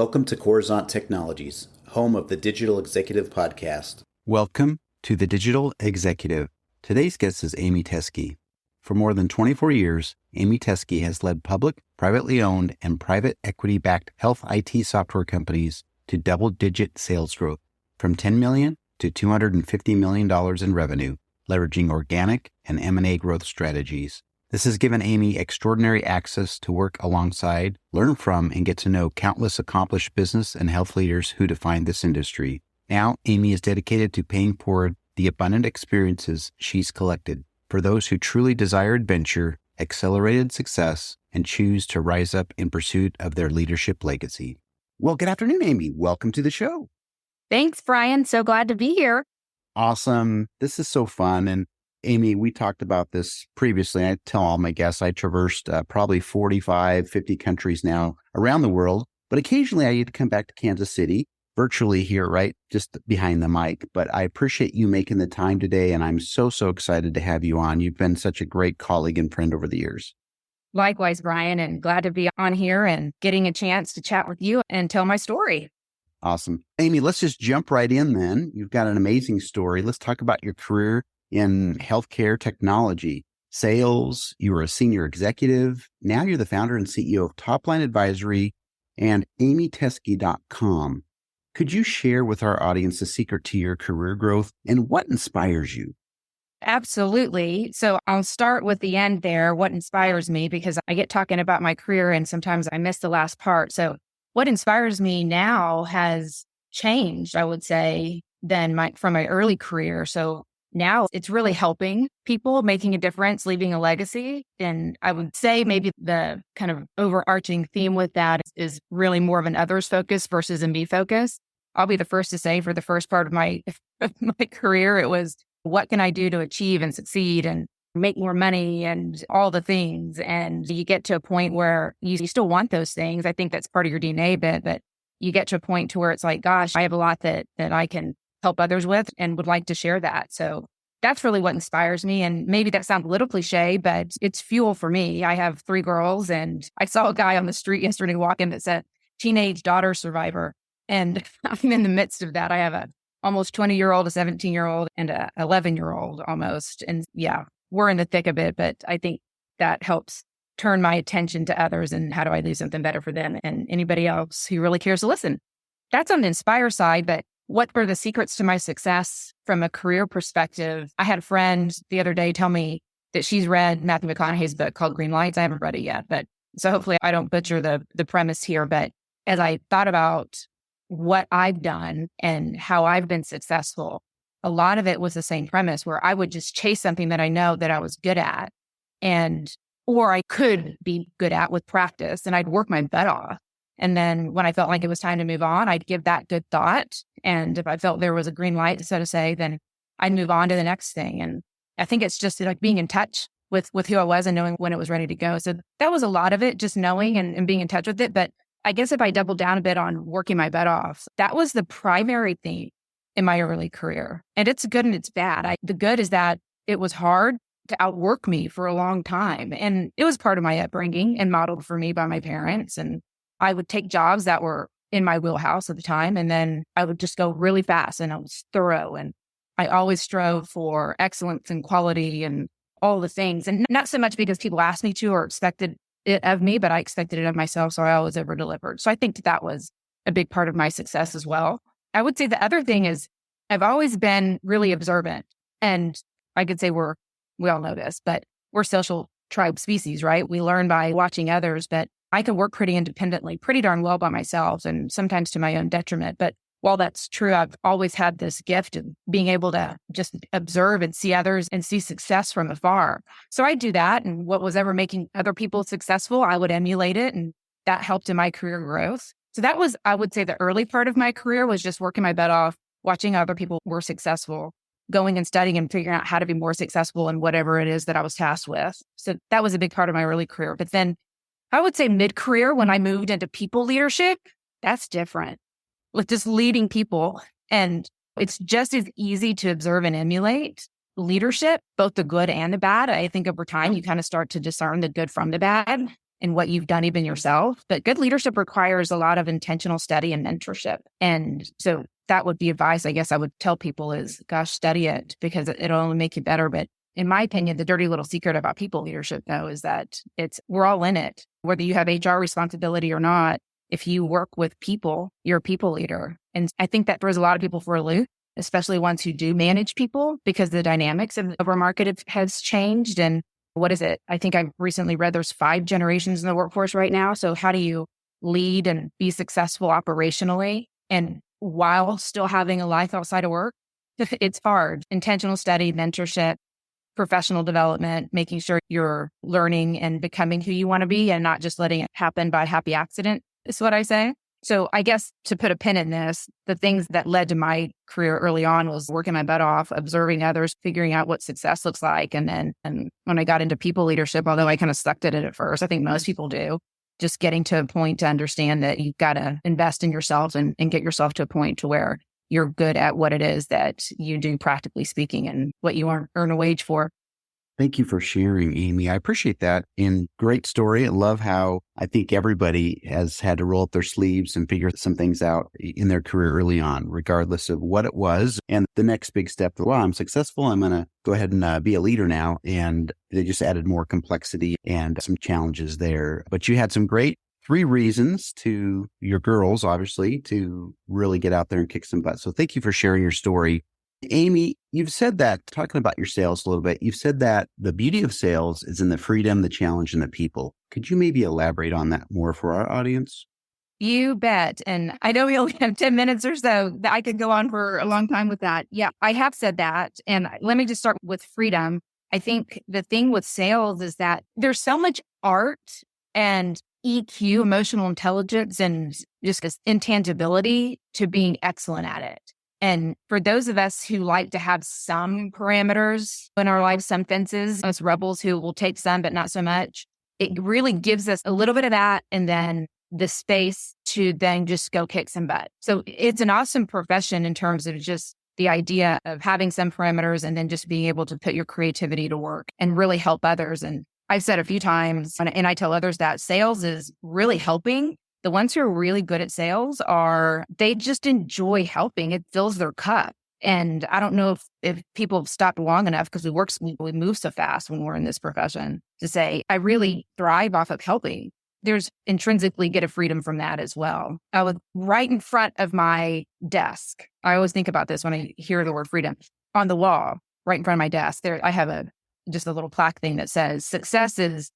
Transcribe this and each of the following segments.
Welcome to Coruzant Technologies, home of the Digital Executive Podcast. Welcome to the Digital Executive. Today's guest is Amie Teske. For more than 24 years, Amie Teske has led public, privately owned, and private equity-backed health IT software companies to double-digit sales growth, from $10 million to $250 million in revenue, leveraging organic and M&A growth strategies. This has given Amie extraordinary access to work alongside, learn from, and get to know countless accomplished business and health leaders who define this industry. Now, Amie is dedicated to paying forward the abundant experiences she's collected for those who truly desire adventure, accelerated success, and choose to rise up in pursuit of their leadership legacy. Well, good afternoon, Amie. Welcome to the show. Thanks, Brian. So glad to be here. Awesome. This is so fun. And Amie, we talked about this previously. I tell all my guests I traversed probably 45, 50 countries now around the world, but occasionally I get to come back to Kansas City, virtually here, right? Just behind the mic. But I appreciate you making the time today, and I'm so excited to have you on. You've been such a great colleague and friend over the years. Likewise, Brian, and glad to be on here and getting a chance to chat with you and tell my story. Awesome. Amie, let's just jump right in then. You've got an amazing story. Let's talk about your career in healthcare technology, sales. You were a senior executive. Now you're the founder and CEO of Topline Advisory and AmieTeske.com. Could you share with our audience the secret to your career growth and what inspires you? Absolutely. So I'll start with the end there, what inspires me, because I get talking about my career and sometimes I miss the last part. So what inspires me now has changed, I would say, from my early career. So now it's really helping people, making a difference, leaving a legacy. And I would say maybe the kind of overarching theme with that is really more of an others focus versus a me focus. I'll be the first to say for the first part of my career, it was what can I do to achieve and succeed and make more money and all the things. And you get to a point where you still want those things. I think that's part of your DNA bit, but you get to a point to where it's like, gosh, I have a lot that I can help others with and would like to share that. So that's really what inspires me. And maybe that sounds a little cliche, but it's fuel for me. I have 3 girls and I saw a guy on the street yesterday walking that said teenage daughter survivor. And I'm in the midst of that. I have a almost 20-year-old, a 17-year-old, and a 11-year-old almost. And yeah, we're in the thick of it, but I think that helps turn my attention to others and how do I do something better for them and anybody else who really cares to listen. That's on the inspire side, but what were the secrets to my success from a career perspective? I had a friend the other day tell me that she's read Matthew McConaughey's book called Green Lights. I haven't read it yet, but so hopefully I don't butcher the premise here. But as I thought about what I've done and how I've been successful, a lot of it was the same premise where I would just chase something that I know that I was good at or I could be good at with practice, and I'd work my butt off. And then when I felt like it was time to move on, I'd give that good thought. And if I felt there was a green light, so to say, then I'd move on to the next thing. And I think it's just like being in touch with who I was and knowing when it was ready to go. So that was a lot of it, just knowing and being in touch with it. But I guess if I double down a bit on working my butt off, that was the primary thing in my early career. And it's good and it's bad. The good is that it was hard to outwork me for a long time. And it was part of my upbringing and modeled for me by my parents. And I would take jobs that were in my wheelhouse at the time, and then I would just go really fast and I was thorough. And I always strove for excellence and quality and all the things. And not so much because people asked me to or expected it of me, but I expected it of myself. So I always over delivered. So I think that was a big part of my success as well. I would say the other thing is I've always been really observant. And I could say we all know this, but we're social tribe species, right? We learn by watching others, but I can work pretty independently, pretty darn well by myself, and sometimes to my own detriment. But while that's true, I've always had this gift of being able to just observe and see others and see success from afar. So I do that. And what was ever making other people successful, I would emulate it. And that helped in my career growth. So that was, I would say, the early part of my career was just working my butt off, watching other people were successful, going and studying and figuring out how to be more successful in whatever it is that I was tasked with. So that was a big part of my early career. But then I would say mid-career, when I moved into people leadership, that's different. With just leading people. And it's just as easy to observe and emulate leadership, both the good and the bad. I think over time, you kind of start to discern the good from the bad. in what you've done even yourself. But good leadership requires a lot of intentional study and mentorship. And so that would be advice, I guess I would tell people is, gosh, study it because it'll only make you better. But in my opinion, the dirty little secret about people leadership, though, is that we're all in it, whether you have HR responsibility or not. If you work with people, you're a people leader. And I think that throws a lot of people for a loop, especially ones who do manage people, because the dynamics of our market has changed. And what is it? I think I recently read there's 5 generations in the workforce right now. So how do you lead and be successful operationally and while still having a life outside of work? It's hard. Intentional study, mentorship, professional development, making sure you're learning and becoming who you want to be and not just letting it happen by happy accident is what I say. So I guess to put a pin in this, the things that led to my career early on was working my butt off, observing others, figuring out what success looks like. And when I got into people leadership, although I kind of sucked at it at first, I think most people do, just getting to a point to understand that you've got to invest in yourself and get yourself to a point to where you're good at what it is that you do, practically speaking, and what you earn a wage for. Thank you for sharing, Amie. I appreciate that. And great story. I love how I think everybody has had to roll up their sleeves and figure some things out in their career early on, regardless of what it was. And the next big step, wow, I'm successful. I'm going to go ahead and be a leader now. And they just added more complexity and some challenges there. But you had some great 3 reasons to your girls, obviously, to really get out there and kick some butt. So thank you for sharing your story. Amie, you've said that, talking about your sales a little bit, you've said that the beauty of sales is in the freedom, the challenge, and the people. Could you maybe elaborate on that more for our audience? You bet. And I know we only have 10 minutes or so that I could go on for a long time with that. Yeah, I have said that. And let me just start with freedom. I think the thing with sales is that there's so much art and EQ, emotional intelligence, and just this intangibility to being excellent at it. And for those of us who like to have some parameters in our lives, some fences, us rebels who will take some, but not so much, it really gives us a little bit of that and then the space to then just go kick some butt. So it's an awesome profession in terms of just the idea of having some parameters and then just being able to put your creativity to work and really help others. And I've said a few times, and I tell others that sales is really helping. The ones who are really good at sales they just enjoy helping. It fills their cup. And I don't know if people have stopped long enough because we move so fast when we're in this profession to say, I really thrive off of helping. There's intrinsically get a freedom from that as well. I was right in front of my desk. I always think about this when I hear the word freedom. On the wall, right in front of my desk, there I have just a little plaque thing that says success is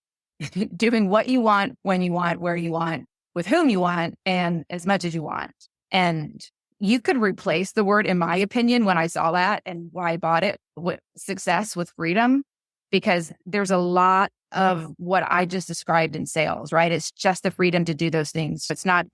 doing what you want, when you want, where you want, with whom you want, and as much as you want. And you could replace the word, in my opinion, when I saw that and why I bought it, with success with freedom, because there's a lot of what I just described in sales, right? It's just the freedom to do those things. It's not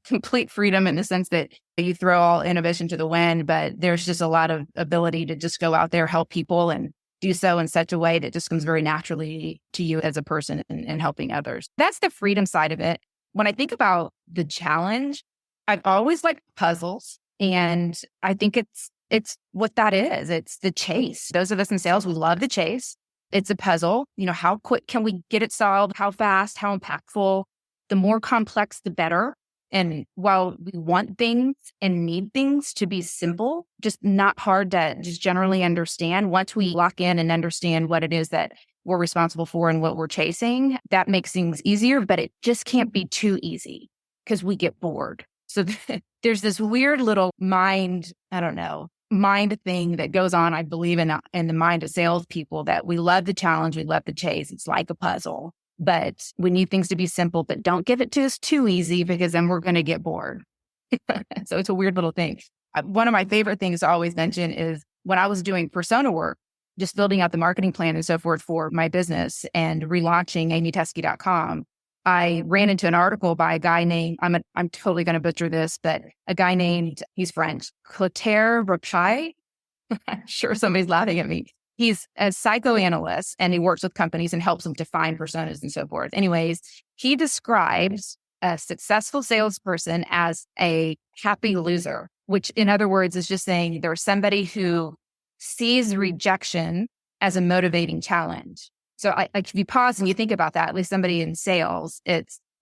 complete freedom in the sense that you throw all inhibition to the wind, but there's just a lot of ability to just go out there, help people, and do so in such a way that just comes very naturally to you as a person and helping others. That's the freedom side of it. When I think about the challenge, I've always liked puzzles. And I think it's what that is. It's the chase. Those of us in sales, we love the chase. It's a puzzle. How quick can we get it solved? How fast? How impactful? The more complex, the better. And while we want things and need things to be simple, just not hard to just generally understand, once we lock in and understand what it is that we're responsible for and what we're chasing, that makes things easier, but it just can't be too easy because we get bored. So there's this weird little mind thing that goes on, I believe, in the mind of salespeople, that we love the challenge, we love the chase. It's like a puzzle, but we need things to be simple, but don't give it to us too easy because then we're going to get bored. So it's a weird little thing. One of my favorite things to always mention is when I was doing persona work, just building out the marketing plan and so forth for my business and relaunching AmieTeske.com. I ran into an article by a guy named, I'm totally going to butcher this, but a guy named, he's French, Clotaire Rochai. I'm sure somebody's laughing at me. He's a psychoanalyst and he works with companies and helps them define personas and so forth. Anyways, he describes a successful salesperson as a happy loser, which in other words is just saying there's somebody who sees rejection as a motivating challenge. So like if you pause and you think about that, at least somebody in sales,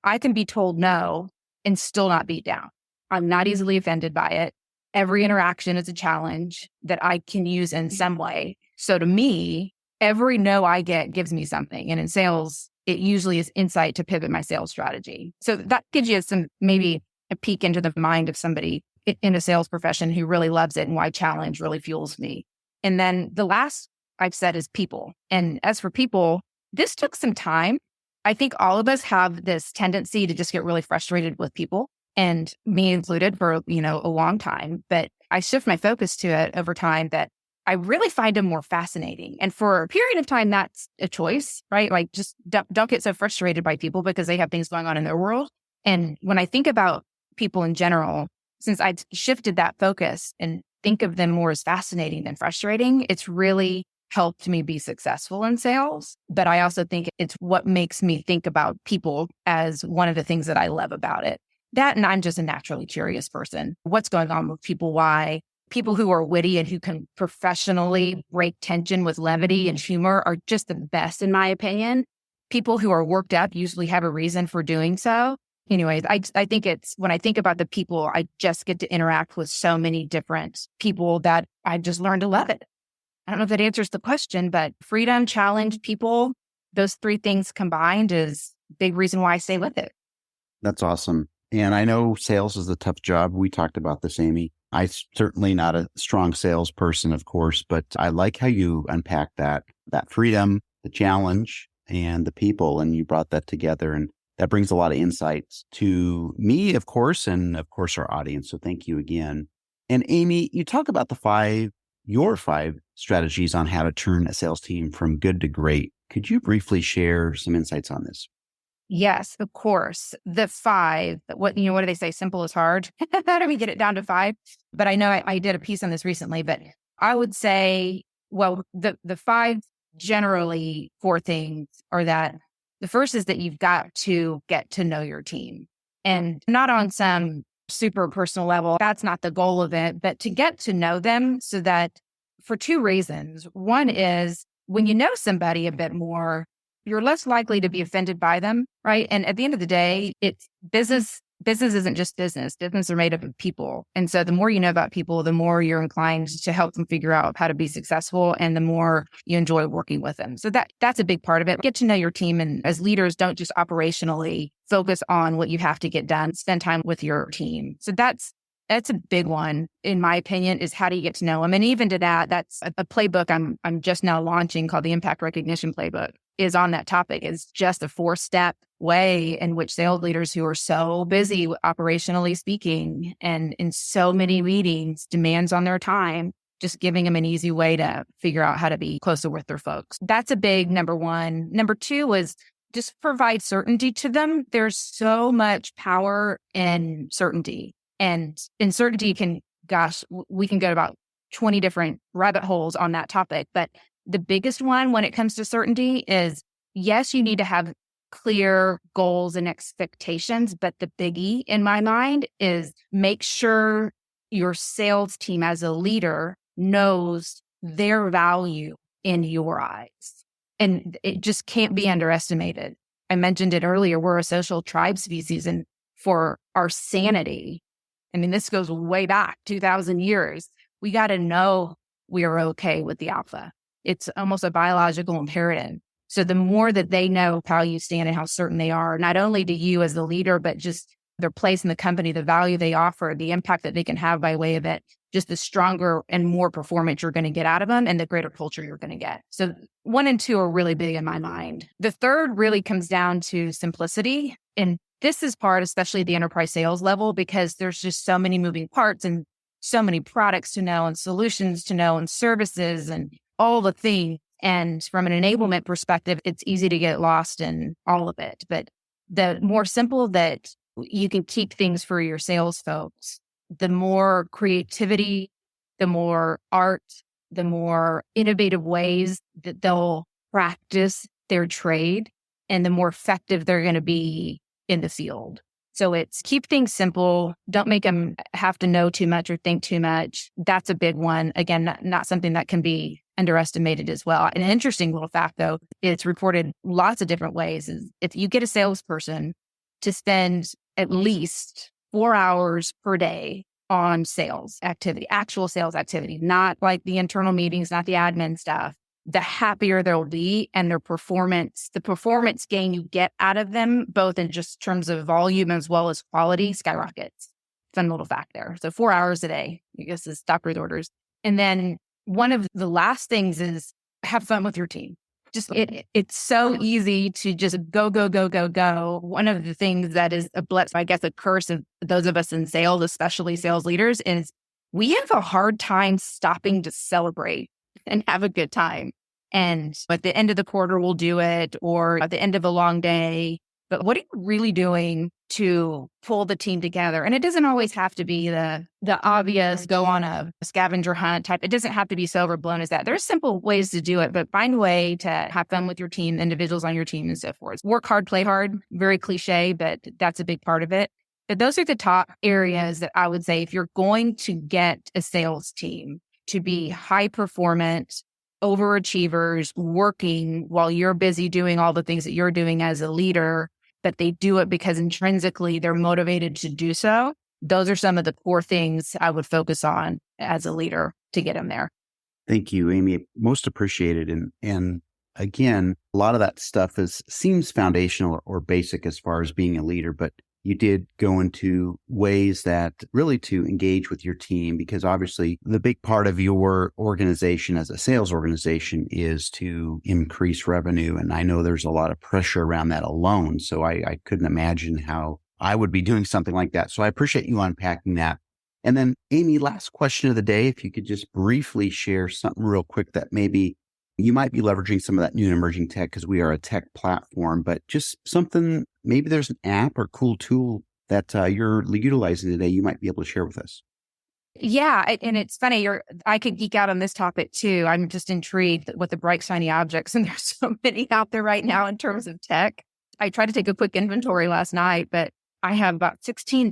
I can be told no and still not beat down. I'm not easily offended by it. Every interaction is a challenge that I can use in some way. So to me, every no I get gives me something. And in sales, it usually is insight to pivot my sales strategy. So that gives you maybe a peek into the mind of somebody in a sales profession who really loves it and why challenge really fuels me. And then the last I've said is people. And as for people, this took some time. I think all of us have this tendency to just get really frustrated with people, and me included for, a long time. But I shift my focus to it over time that I really find them more fascinating. And for a period of time, that's a choice, right? Like just don't get so frustrated by people because they have things going on in their world. And when I think about people in general, since I've shifted that focus and think of them more as fascinating than frustrating, it's really helped me be successful in sales. But I also think it's what makes me think about people as one of the things that I love about it. That, and I'm just a naturally curious person. What's going on with people? Why? People who are witty and who can professionally break tension with levity and humor are just the best, in my opinion. People who are worked up usually have a reason for doing so. Anyways, I think it's when I think about the people, I just get to interact with so many different people that I just learned to love it. I don't know if that answers the question, but freedom, challenge, people, those three things combined is a big reason why I stay with it. That's awesome. And I know sales is a tough job. We talked about this, Amie. I'm certainly not a strong salesperson, of course, but I like how you unpack that freedom, the challenge, and the people, and you brought that together. And that brings a lot of insights to me, of course, and of course, our audience. So thank you again. And Amie, you talk about your five strategies on how to turn a sales team from good to great. Could you briefly share some insights on this? Yes, of course. The five, what do they say? Simple is hard. How do we get it down to five? But I know I did a piece on this recently, but I would say, well, the five generally four things are that the first is that you've got to get to know your team, and not on some super personal level. That's not the goal of it, but to get to know them so that for two reasons. One is when you know somebody a bit more, you're less likely to be offended by them, right? And at the end of the day, it's business. Business isn't just business. Business are made up of people. And so the more you know about people, the more you're inclined to help them figure out how to be successful, and the more you enjoy working with them. So that's a big part of it. Get to know your team. And as leaders, don't just operationally focus on what you have to get done. Spend time with your team. So that's a big one, in my opinion, is how do you get to know them? And even to that, that's a playbook I'm just now launching called the Impact Recognition Playbook, is on that topic. It's just a 4-step way in which sales leaders who are so busy operationally speaking and in so many meetings, demands on their time, just giving them an easy way to figure out how to be closer with their folks. That's a big number one. Number two is just provide certainty to them. There's so much power in certainty. And uncertainty we can go about 20 different rabbit holes on that topic. But the biggest one when it comes to certainty is, yes, you need to have clear goals and expectations. But the biggie in my mind is make sure your sales team as a leader knows their value in your eyes. And it just can't be underestimated. I mentioned it earlier. We're a social tribe species, and for our sanity, I mean, this goes way back 2,000 years. We got to know we are okay with the alpha. It's almost a biological imperative. So the more that they know how you stand and how certain they are, not only to you as the leader, but just their place in the company, the value they offer, the impact that they can have by way of it, just the stronger and more performance you're going to get out of them and the greater culture you're going to get. So 1 and 2 are really big in my mind. The third really comes down to simplicity. And this is part, especially at the enterprise sales level, because there's just so many moving parts and so many products to know and solutions to know and services and all the things. And from an enablement perspective, it's easy to get lost in all of it. But the more simple that you can keep things for your sales folks, the more creativity, the more art, the more innovative ways that they'll practice their trade, and the more effective they're going to be in the field. So it's keep things simple. Don't make them have to know too much or think too much. That's a big one. Again, not something that can be underestimated as well. An interesting little fact, though, it's reported lots of different ways, is if you get a salesperson to spend at least 4 hours per day on sales activity, actual sales activity, not like the internal meetings, not the admin stuff, the happier they'll be, and the performance gain you get out of them, both in just terms of volume as well as quality, skyrockets. Fun little fact there. So 4 hours a day, I guess, is doctor's orders. And then one of the last things is have fun with your team. Just it's so easy to just go, go, go, go, go. One of the things that is I guess, a curse of those of us in sales, especially sales leaders, is we have a hard time stopping to celebrate and have a good time. And at the end of the quarter, we'll do it, or at the end of a long day. But what are you really doing to pull the team together? And it doesn't always have to be the obvious, go on a scavenger hunt type. It doesn't have to be so overblown as that. There's simple ways to do it, but find a way to have fun with your team, individuals on your team, and so forth. Work hard, play hard. Very cliche, but that's a big part of it. But those are the top areas that I would say if you're going to get a sales team to be high performant, overachievers, working while you're busy doing all the things that you're doing as a leader, that they do it because intrinsically they're motivated to do so. Those are some of the core things I would focus on as a leader to get them there. Thank you, Amie. Most appreciated. And again, a lot of that stuff seems foundational or basic as far as being a leader, but you did go into ways that really to engage with your team, because obviously the big part of your organization as a sales organization is to increase revenue. And I know there's a lot of pressure around that alone. So I couldn't imagine how I would be doing something like that. So I appreciate you unpacking that. And then Amie, last question of the day, if you could just briefly share something real quick that maybe you might be leveraging some of that new and emerging tech, because we are a tech platform, but just something, maybe there's an app or cool tool that you're utilizing today you might be able to share with us. Yeah. And it's funny, I could geek out on this topic too. I'm just intrigued with the bright, shiny objects. And there's so many out there right now in terms of tech. I tried to take a quick inventory last night, but I have about 18,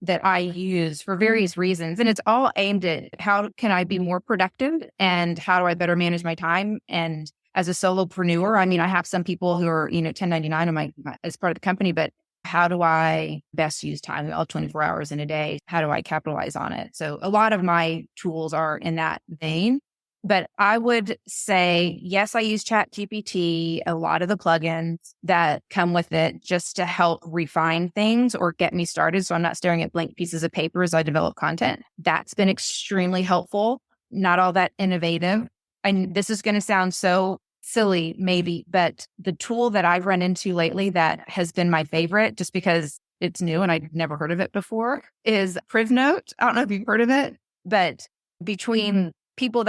that I use for various reasons. And it's all aimed at how can I be more productive and how do I better manage my time? And as a solopreneur, I mean, I have some people who are, 1099 on as part of the company, but how do I best use time? All 24 hours in a day. How do I capitalize on it? So a lot of my tools are in that vein. But I would say, yes, I use ChatGPT, a lot of the plugins that come with it just to help refine things or get me started. So I'm not staring at blank pieces of paper as I develop content. That's been extremely helpful, not all that innovative. And this is going to sound so silly, maybe, but the tool that I've run into lately that has been my favorite, just because it's new and I'd never heard of it before, is PrivNote. I don't know if you've heard of it, but between people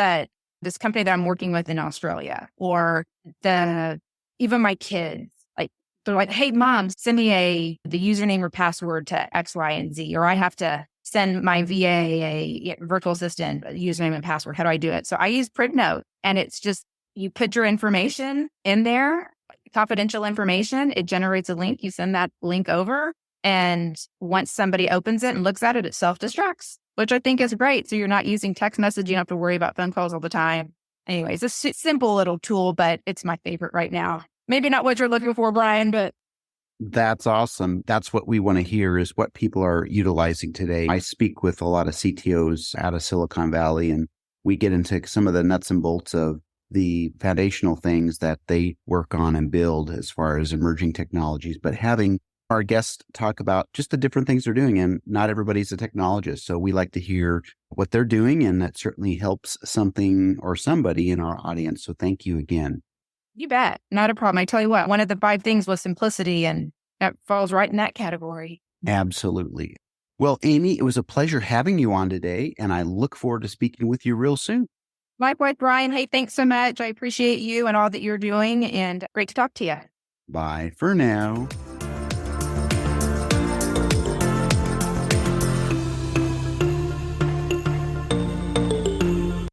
this company that I'm working with in Australia, or even my kids, like they're like, hey, mom, send me the username or password to X, Y, and Z, or I have to send my VA a virtual assistant a username and password. How do I do it? So I use PrivNote, and it's just, you put your information in there, confidential information, it generates a link, you send that link over, and once somebody opens it and looks at it, it self-destructs, which I think is great. So you're not using text messaging, you don't have to worry about phone calls all the time. Anyways, it's a simple little tool, but it's my favorite right now. Maybe not what you're looking for, Brian, but. That's awesome. That's what we want to hear, is what people are utilizing today. I speak with a lot of CTOs out of Silicon Valley, and we get into some of the nuts and bolts of the foundational things that they work on and build as far as emerging technologies, but having our guests talk about just the different things they're doing. And not everybody's a technologist. So we like to hear what they're doing, and that certainly helps something or somebody in our audience. So thank you again. You bet. Not a problem. I tell you what, one of the 5 things was simplicity, and that falls right in that category. Absolutely. Well, Amie, it was a pleasure having you on today, and I look forward to speaking with you real soon. Likewise, Brian. Hey, thanks so much. I appreciate you and all that you're doing, and great to talk to you. Bye for now.